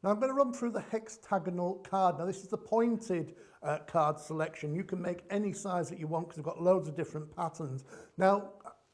Now I'm going to run through the hexagonal card. Now this is the pointed card selection. You can make any size that you want because we've got loads of different patterns. Now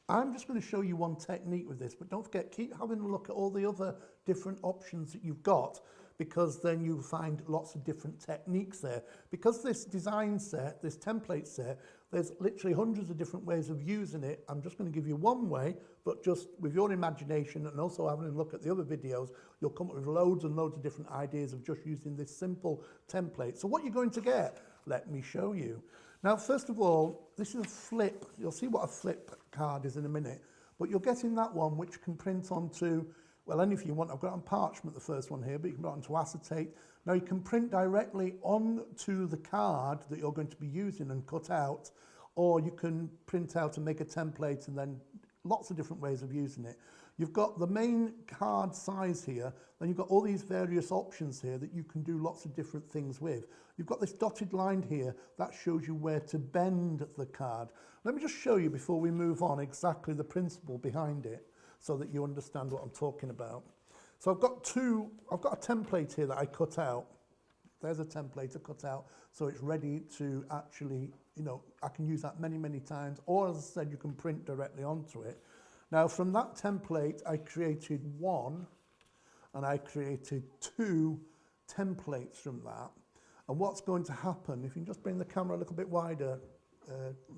I'm just going to show you one technique with this, but don't forget, keep having a look at all the other different options that you've got, because then you find lots of different techniques there. Because this design set, this template set, there's literally hundreds of different ways of using it. I'm just going to give you one way, but just with your imagination and also having a look at the other videos, you'll come up with loads and loads of different ideas of just using this simple template. So what you're going to get, let me show you. Now, first of all, this is a flip. You'll see what a flip card is in a minute, but you're getting that one which can print onto, well, anything you want. I've got it on parchment, the first one here, but you can put it onto acetate. Now you can print directly onto the card that you're going to be using and cut out, or you can print out and make a template, and then lots of different ways of using it. You've got the main card size here, then you've got all these various options here that you can do lots of different things with. You've got this dotted line here that shows you where to bend the card. Let me just show you before we move on exactly the principle behind it, so that you understand what I'm talking about. So I've got a template here that I cut out. There's a template I cut out, so it's ready to actually, I can use that many, many times, or as I said, you can print directly onto it. Now from that template, I created one, and I created two templates from that. And what's going to happen, if you can just bring the camera a little bit wider,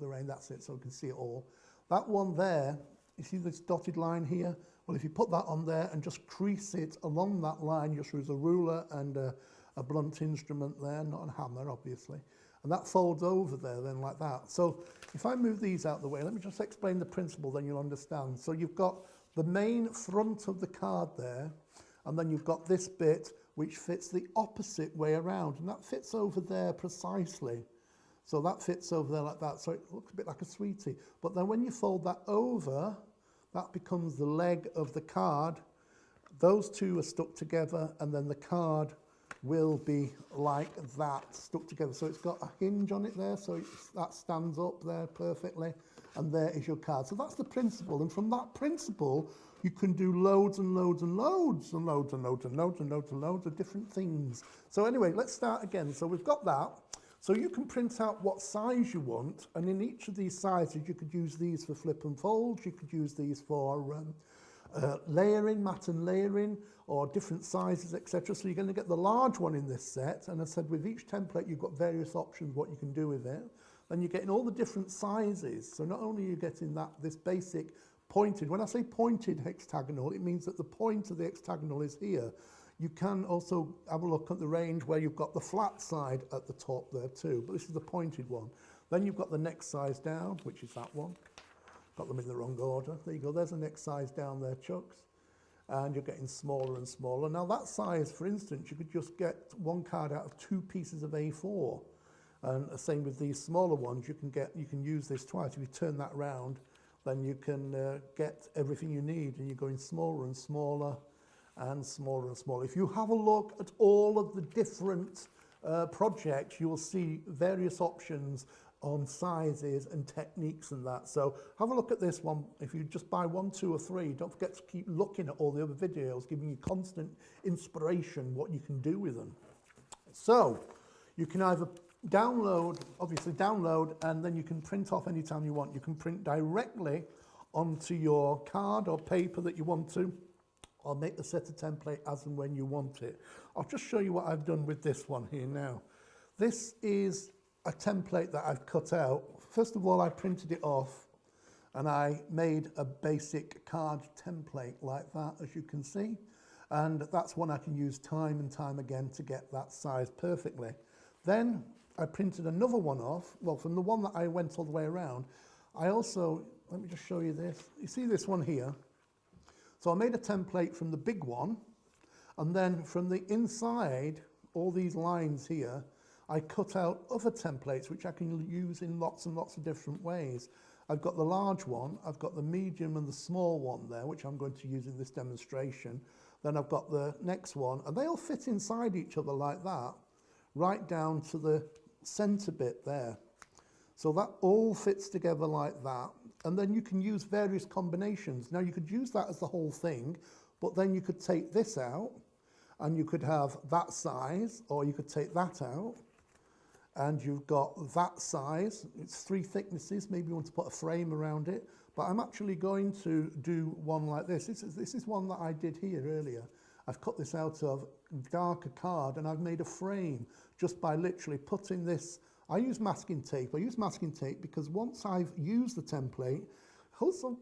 Lorraine, that's it, so we can see it all. That one there, you see this dotted line here? Well, if you put that on there and just crease it along that line, just use a ruler and a blunt instrument there, not a hammer, obviously. And that folds over there then like that. So if I move these out the way, let me just explain the principle, then you'll understand. So you've got the main front of the card there, and then you've got this bit which fits the opposite way around, and that fits over there precisely. So that fits over there like that, so it looks a bit like a sweetie. But then when you fold that over, that becomes the leg of the card. Those two are stuck together, and then the card will be like that, stuck together. So it's got a hinge on it there, so that stands up there perfectly, and there is your card. So that's the principle, and from that principle, you can do loads and loads and loads and loads and loads and loads and loads and loads of different things. So anyway, let's start again. So we've got that. So you can print out what size you want, and in each of these sizes, you could use these for flip and fold, you could use these for layering, mat and layering, or different sizes, etc. So you're going to get the large one in this set, and as I said, with each template, you've got various options what you can do with it. Then you're getting all the different sizes. So not only are you getting this basic pointed, when I say pointed hexagonal, it means that the point of the hexagonal is here. You can also have a look at the range where you've got the flat side at the top there too, but this is the pointed one. Then you've got the next size down, which is that one. Got them in the wrong order. There you go, there's the next size down there, Chucks. And you're getting smaller and smaller. Now that size, for instance, you could just get one card out of 2 pieces of A4. And the same with these smaller ones, you can use this twice. If you turn that round, then you can get everything you need, and you're going smaller and smaller and smaller and smaller. If you have a look at all of the different projects, you will see various options on sizes and techniques and that. So have a look at this one. If you just buy 1, 2 or 3, don't forget to keep looking at all the other videos, giving you constant inspiration what you can do with them. So you can either download, and then you can print off anytime you want. You can print directly onto your card or paper that you want to, or make the set of template as and when you want it. I'll just show you what I've done with this one here now. This is a template that I've cut out. First of all, I printed it off, and I made a basic card template like that, as you can see. And that's one I can use time and time again to get that size perfectly. Then I printed another one off. Well, from the one that I went all the way around, I also, let me just show you this. You see this one here? So I made a template from the big one, and then from the inside, all these lines here, I cut out other templates which I can use in lots and lots of different ways. I've got the large one, I've got the medium and the small one there, which I'm going to use in this demonstration. Then I've got the next one, and they all fit inside each other like that, right down to the center bit there. So that all fits together like that. And then you can use various combinations. Now you could use that as the whole thing, but then you could take this out, And you could have that size, or you could take that out, and you've got that size. It's 3 thicknesses. Maybe you want to put a frame around it. But I'm actually going to do one like this. This is one that I did here earlier. I've cut this out of darker card, and I've made a frame just by literally putting this. I use masking tape. I use masking tape because once I've used the template,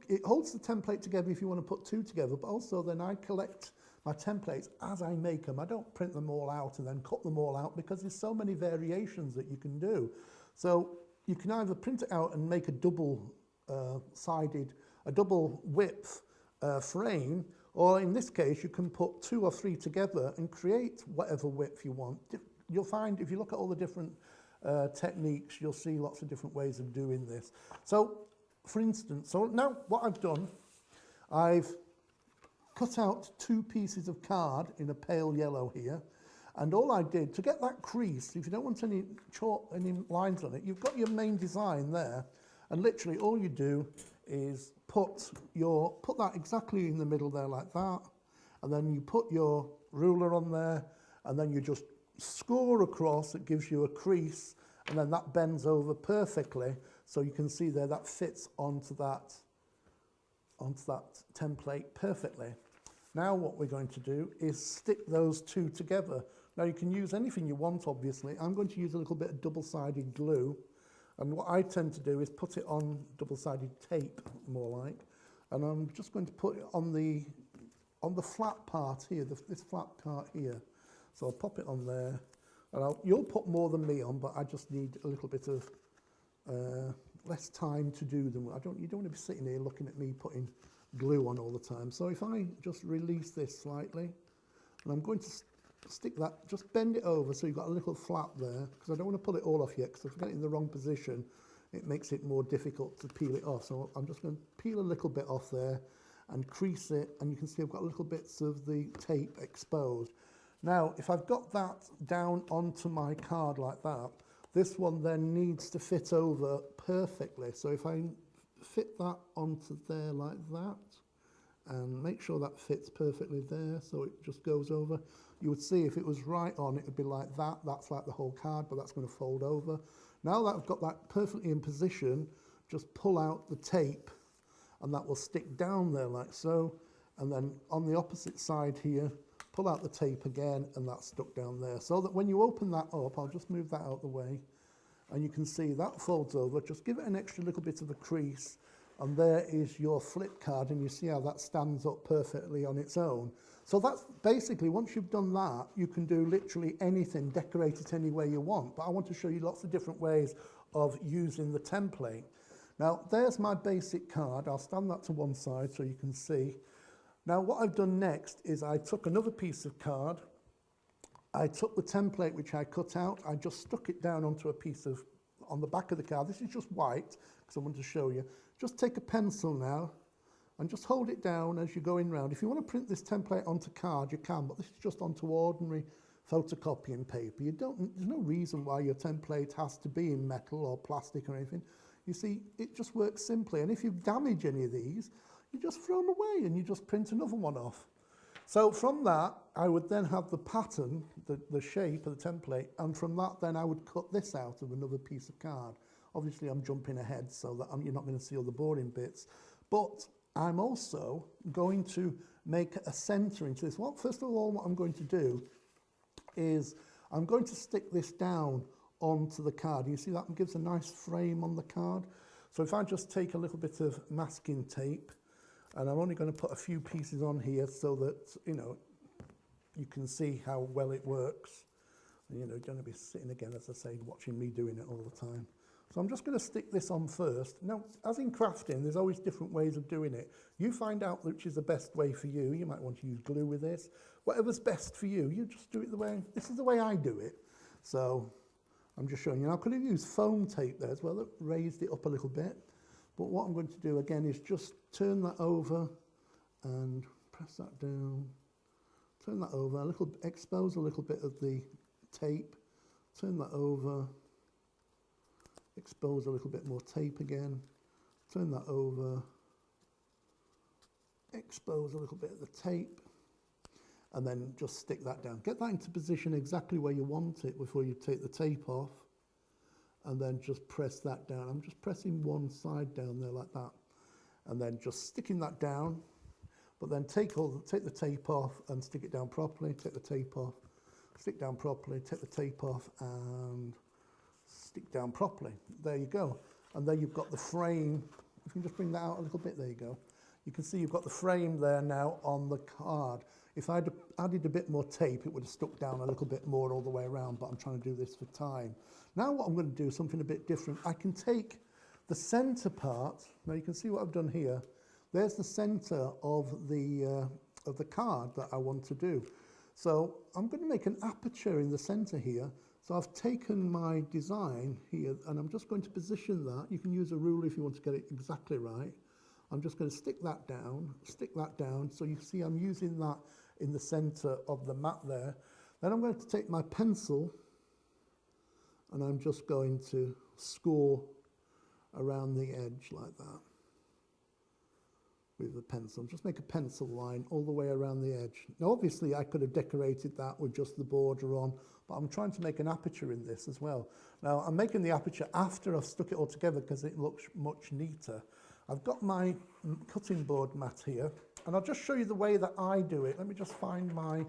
it holds the template together if you want to put 2 together, but also then I collect my templates as I make them. I don't print them all out and then cut them all out because there's so many variations that you can do. So you can either print it out and make a double width frame, or in this case you can put 2 or 3 together and create whatever width you want. You'll find if you look at all the different techniques, you'll see lots of different ways of doing this. So for instance, so now what I've done, I've cut out 2 pieces of card in a pale yellow here, and all I did to get that crease, if you don't want any lines on it, you've got your main design there, and literally all you do is put that exactly in the middle there like that, and then you put your ruler on there, and then you just score across. It gives you a crease, and then that bends over perfectly, so you can see there that fits onto that template perfectly. Now what we're going to do is stick those 2 together. Now you can use anything you want, obviously. I'm going to use a little bit of double-sided glue, and what I tend to do is put it on double-sided tape, more like, and I'm just going to put it on the flat part here, this flat part here. So I'll pop it on there, and you'll put more than me on, but I just need a little bit of less time to do them. You don't want to be sitting here looking at me putting glue on all the time. So if I just release this slightly, and I'm going to stick that, just bend it over so you've got a little flap there, because I don't want to pull it all off yet, because if I get it in the wrong position, it makes it more difficult to peel it off. So I'm just going to peel a little bit off there and crease it, and you can see I've got little bits of the tape exposed. Now, if I've got that down onto my card like that, this one then needs to fit over perfectly. So if I fit that onto there like that, and make sure that fits perfectly there, so it just goes over. You would see if it was right on, it would be like that. That's like the whole card, but that's going to fold over. Now that I've got that perfectly in position, just pull out the tape, and that will stick down there like so. And then on the opposite side here, pull out the tape again, and that's stuck down there. So that when you open that up, I'll just move that out of the way, and you can see that folds over. Just give it an extra little bit of a crease, and there is your flip card, and you see how that stands up perfectly on its own. So that's basically, once you've done that, you can do literally anything, decorate it any way you want. But I want to show you lots of different ways of using the template. Now, there's my basic card. I'll stand that to one side so you can see. Now, what I've done next is I took another piece of card. I took the template which I cut out. I just stuck it down onto a piece of, on the back of the card. This is just white, because I want to show you. Just take a pencil now and just hold it down as you're going round. If you want to print this template onto card, you can, but this is just onto ordinary photocopying paper. There's no reason why your template has to be in metal or plastic or anything. You see, it just works simply. And if you damage any of these, you just throw them away and you just print another one off. So from that, I would then have the pattern, the shape of the template, and from that then I would cut this out of another piece of card. Obviously I'm jumping ahead so that you're not going to see all the boring bits, but I'm also going to make a centre into this. Well, first of all, what I'm going to do is I'm going to stick this down onto the card. You see that gives a nice frame on the card. So if I just take a little bit of masking tape, and I'm only going to put a few pieces on here so that, you can see how well it works. You're going to be sitting again, as I say, watching me doing it all the time. So I'm just going to stick this on first. Now, as in crafting, there's always different ways of doing it. You find out which is the best way for you. You might want to use glue with this. Whatever's best for you, you just do it the way, this is the way I do it. So I'm just showing you. Now, I could have used foam tape there as well, that raised it up a little bit. But what I'm going to do again is just turn that over and press that down. Turn that over, expose a little bit of the tape. Turn that over. Expose a little bit more tape again. Turn that over. Expose a little bit of the tape. and then just stick that down. Get that into position exactly where you want it before you take the tape off, and then just press that down. I'm just pressing one side down there like that, and then just sticking that down, but then take the tape off and stick it down properly, take the tape off, stick down properly, take the tape off, and stick down properly. There you go. And there you've got the frame. If you can just bring that out a little bit, there you go. You can see you've got the frame there now on the card. If I'd added a bit more tape, it would have stuck down a little bit more all the way around, but I'm trying to do this for time. Now what I'm going to do is something a bit different. I can take the center part. Now you can see what I've done here. There's the center of the card that I want to do. So I'm going to make an aperture in the center here. So I've taken my design here, and I'm just going to position that. You can use a ruler if you want to get it exactly right. I'm just going to stick that down. So you see I'm using that in the center of the mat there. Then I'm going to take my pencil, and I'm just going to score around the edge like that with the pencil. Just make a pencil line all the way around the edge. Now obviously I could have decorated that with just the border on, but I'm trying to make an aperture in this as well. Now I'm making the aperture after I've stuck it all together because it looks much neater. I've got my cutting board mat here, and I'll just show you the way that I do it. Let me just find my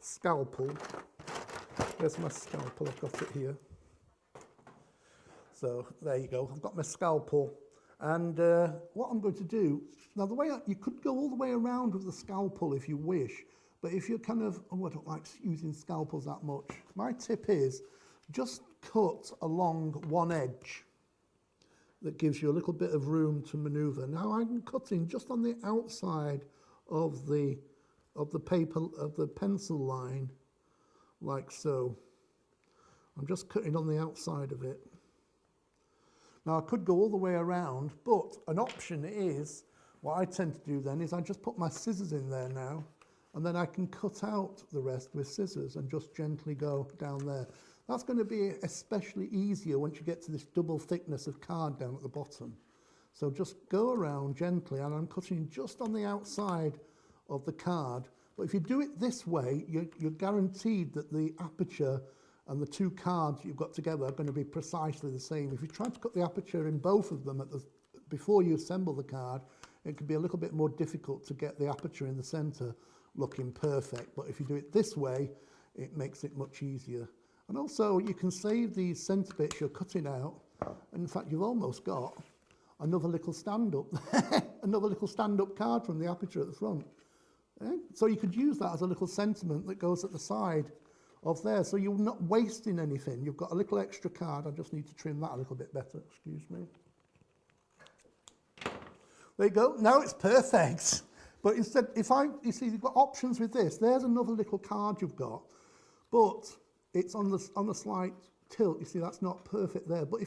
scalpel. There's my scalpel, I've got it here. So there you go, I've got my scalpel. And what I'm going to do, now the way you could go all the way around with the scalpel if you wish, but if you're kind of, oh, I don't like using scalpels that much. My tip is just cut along one edge. That gives you a little bit of room to maneuver. Now I'm cutting just on the outside of the paper, of the pencil line, like so. I'm just cutting on the outside of it. Now I could go all the way around, but an option is, what I tend to do then is I just put my scissors in there now, and then I can cut out the rest with scissors and just gently go down there. That's going to be especially easier once you get to this double thickness of card down at the bottom. So just go around gently, and I'm cutting just on the outside of the card. But if you do it this way, you're guaranteed that the aperture and the two cards you've got together are going to be precisely the same. If you try to cut the aperture in both of them before you assemble the card, it can be a little bit more difficult to get the aperture in the center looking perfect. But if you do it this way, it makes it much easier. And also you can save these center bits you're cutting out, and in fact you've almost got another little stand-up, another little stand-up card from the aperture at the front. So you could use that as a little sentiment that goes at the side of there, so you're not wasting anything. You've got a little extra card. I just need to trim that a little bit better, excuse me. There you go, now it's perfect. But instead, you see you've got options with this. There's another little card you've got, but it's on the slight tilt. You see, that's not perfect there. But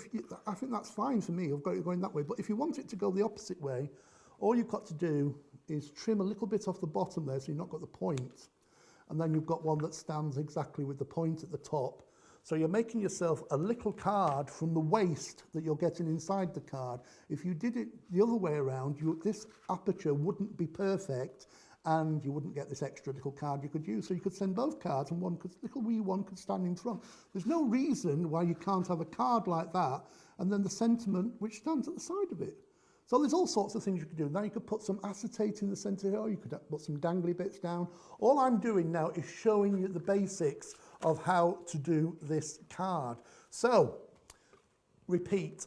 I think that's fine for me. I've got it going that way. But if you want it to go the opposite way, all you've got to do is trim a little bit off the bottom there so you've not got the point. And then you've got one that stands exactly with the point at the top. So you're making yourself a little card from the waste that you're getting inside the card. If you did it the other way around, this aperture wouldn't be perfect, and you wouldn't get this extra little card you could use. So you could send both cards, and little wee one could stand in front. There's no reason why you can't have a card like that, and then the sentiment which stands at the side of it. So there's all sorts of things you could do. Now you could put some acetate in the center here, or you could put some dangly bits down. All I'm doing now is showing you the basics of how to do this card. So, repeat.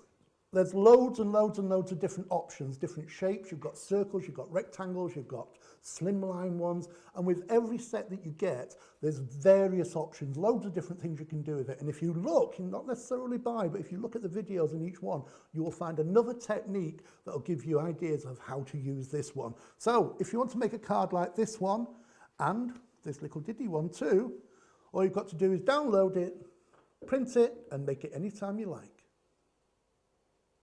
There's loads and loads and loads of different options, different shapes. You've got circles, you've got rectangles, you've got slimline ones, and with every set that you get, there's various options, loads of different things you can do with it. And if you look, not necessarily buy, but if you look at the videos in each one, you will find another technique that will give you ideas of how to use this one. So, if you want to make a card like this one, and this little diddy one too, all you've got to do is download it, print it, and make it anytime you like.